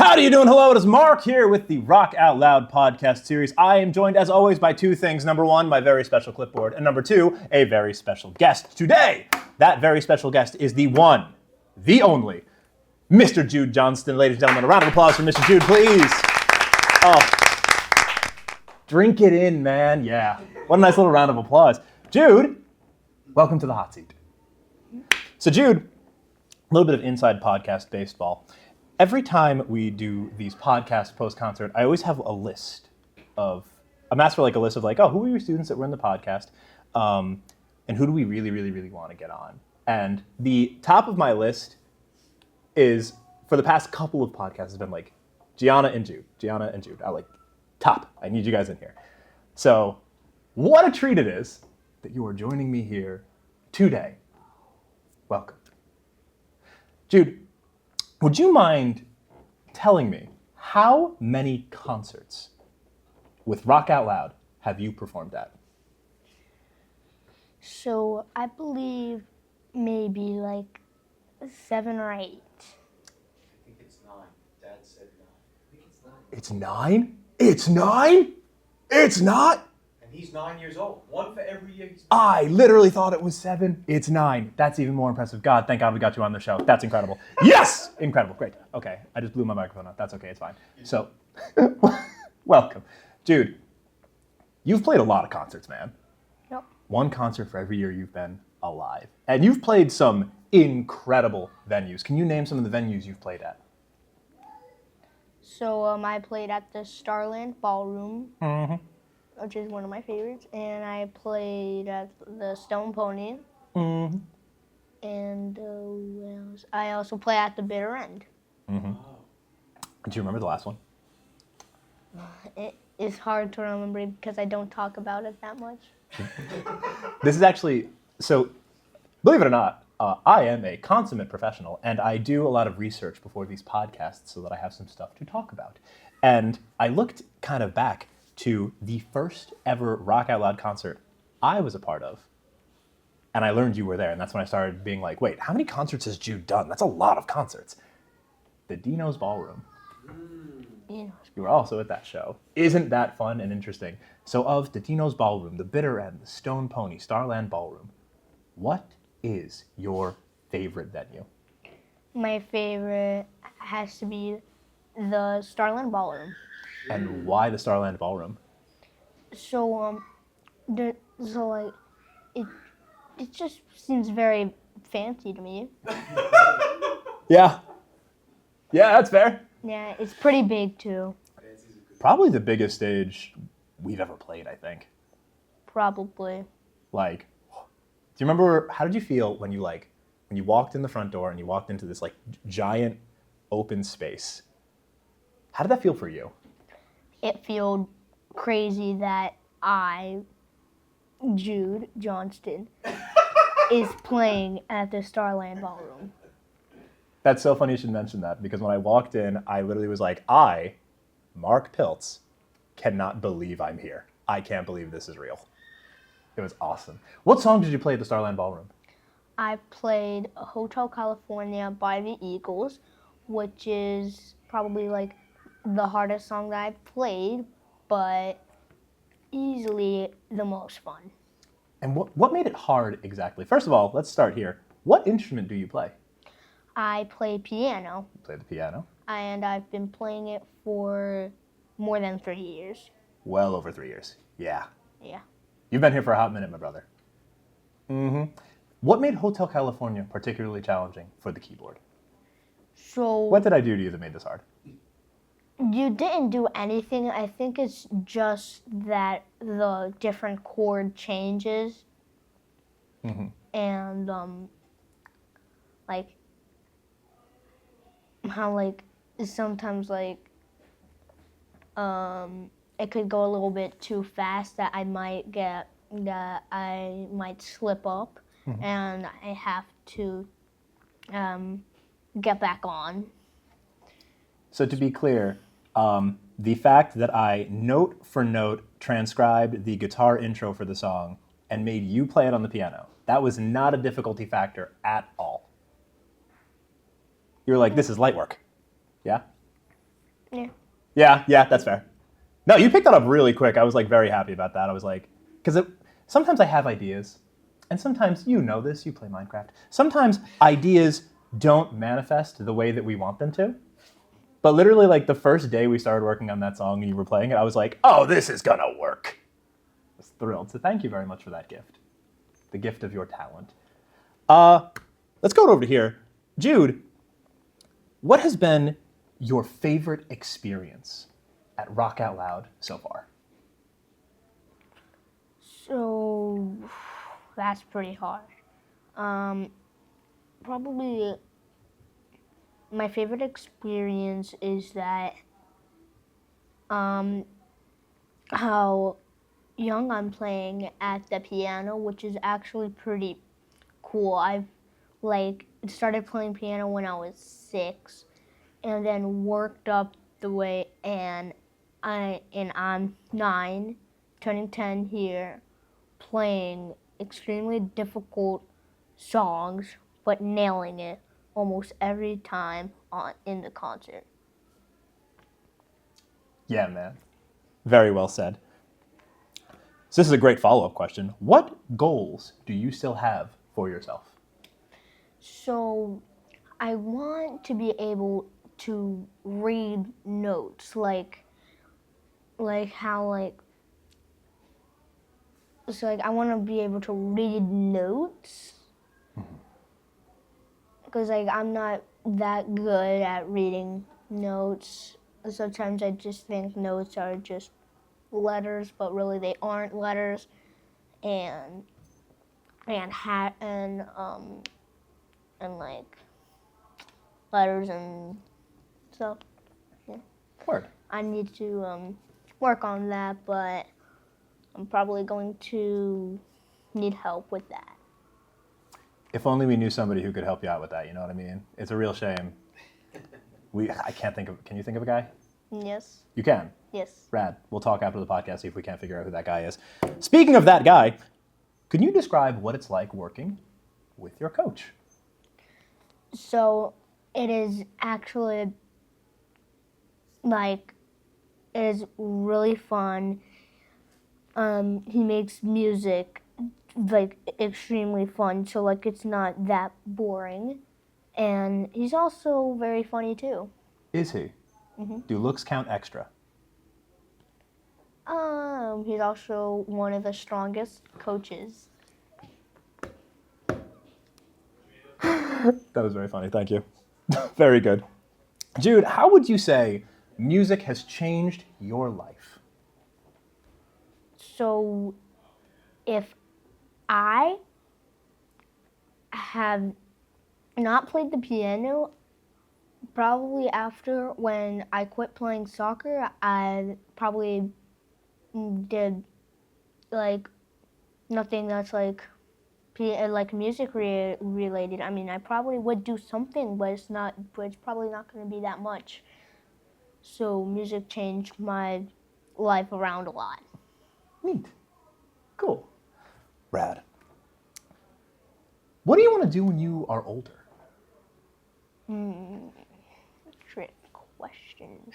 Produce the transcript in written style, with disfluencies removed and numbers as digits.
How are you doing? Hello, it is Mark here with the Rock Out Loud podcast series. I am joined, as always, by two things. Number one, my very special clipboard. And number two, a very special guest. Today, that very special guest is the one, the only, Mr. Jude Johnston. Ladies and gentlemen, a round of applause for Mr. Jude, please. Oh, drink it in, man. Yeah. What a nice little round of applause. Jude, welcome to the hot seat. So, Jude, a little bit of inside podcast baseball. Every time we do these podcasts post-concert, I always have a list of, I'm asked for like a list of like, oh, who are your students that were in the podcast? And who do we really want to get on? And the top of my list is, for the past couple of podcasts, has been like Gianna and Jude. I like, top. I need you guys in here. So what a treat it is that you are joining me here today. Welcome. Jude, would you mind telling me how many concerts with Rock Out Loud have you performed at? So I believe maybe like 7 or 8. I think it's 9. Dad said 9. I think it's 9. It's 9? It's 9? It's not? And he's 9 years old. One for every year he's I literally thought it was 7. It's 9. That's even more impressive. God, thank God we got you on the show. That's incredible. Yes! Incredible. Great. Okay. I just blew my microphone out. That's okay. It's fine. So, welcome. Jude, you've played a lot of concerts, man. Yep. One concert for every year you've been alive. And you've played some incredible venues. Can you name some of the venues you've played at? So I played at the Starland Ballroom, which is one of my favorites, and I played at the Stone Pony, and what else? I also play at the Bitter End. Do you remember the last one? It is hard to remember because I don't talk about it that much. This is actually, so believe it or not, I am a consummate professional, and I do a lot of research before these podcasts so that I have some stuff to talk about. And I looked kind of back to the first ever Rock Out Loud concert I was a part of, and I learned you were there, and that's when I started being like, wait, how many concerts has Jude done? That's a lot of concerts. The Dino's Ballroom. You know, You were also at that show. Isn't that fun and interesting? So of the Dino's Ballroom, the Bitter End, the Stone Pony, Starland Ballroom, what is your favorite venue? my favorite has to be the Starland Ballroom. And why the Starland Ballroom? So it just seems very fancy to me. Yeah, that's fair. Yeah, it's pretty big too. Probably the biggest stage we've ever played, I think. Probably. Like, do you remember, how did you feel when you walked in the front door and you walked into this like giant open space? How did that feel for you? It felt crazy that Jude Johnston, is playing at the Starland Ballroom. That's so funny you should mention that, because when I walked in, I literally was like, I, Mark Piltz, cannot believe I'm here. I can't believe this is real. It was awesome. What song did you play at the Starland Ballroom? I played Hotel California by the Eagles, which is probably like the hardest song that I've played, but easily the most fun. And what made it hard exactly? First of all, let's start here. What instrument do you play? I play piano, You play the piano. and I've been playing it for more than 3 years. Well over 3 years. Yeah. Yeah. You've been here for a hot minute, my brother. What made Hotel California particularly challenging for the keyboard? So What did I do to you that made this hard? you didn't do anything. I think it's just that the different chord changes, and like how like sometimes like it could go a little bit too fast that I might slip up, and I have to get back on. So to be clear, the fact that I note for note transcribed the guitar intro for the song and made you play it on the piano, that was not a difficulty factor at all. You were like, this is light work. Yeah? Yeah. Yeah, that's fair. No, you picked that up really quick. I was like very happy about that. I was like, because sometimes I have ideas, and sometimes you know this. You play Minecraft. Sometimes ideas don't manifest the way that we want them to. But literally, like the first day we started working on that song and you were playing it, I was like, oh, this is gonna work. I was thrilled. So thank you very much for that gift, the gift of your talent. Let's go over to here, Jude. What has been your favorite experience at Rock Out Loud so far? So that's pretty hard. Probably my favorite experience is that how young I'm playing at the piano, which is actually pretty cool. I've started playing piano when I was 6, and then worked up the way, and I'm 9, turning 10 here, playing extremely difficult songs, but nailing it almost every time in the concert. Yeah, man. Very well said. So this is a great follow-up question. What goals do you still have for yourself? So I want to be able to read notes, how I want to be able to read notes because I'm not that good at reading notes. Sometimes I just think notes are just letters, but really they aren't letters, and like letters and stuff. Yeah. Word. I need to work on that, but I'm probably going to need help with that. If only we knew somebody who could help you out with that, you know what I mean? It's a real shame. I can't think of, can you think of a guy? Yes. You can? Yes. Rad. We'll talk after the podcast, see if we can't figure out who that guy is. Speaking of that guy, can you describe what it's like working with your coach? So it is actually it is really fun. He makes music extremely fun, so it's not that boring. And he's also very funny too. Is he? Do looks count extra? He's also one of the strongest coaches. That was very funny. Thank you. Very good. Jude, how would you say music has changed your life? So if I have not played the piano, probably after when I quit playing soccer, I probably did nothing that's music related. I mean, I probably would do something, but it's probably not going to be that much. So music changed my life around a lot. Neat. Cool. Rad. What do you want to do when you are older? Trick question.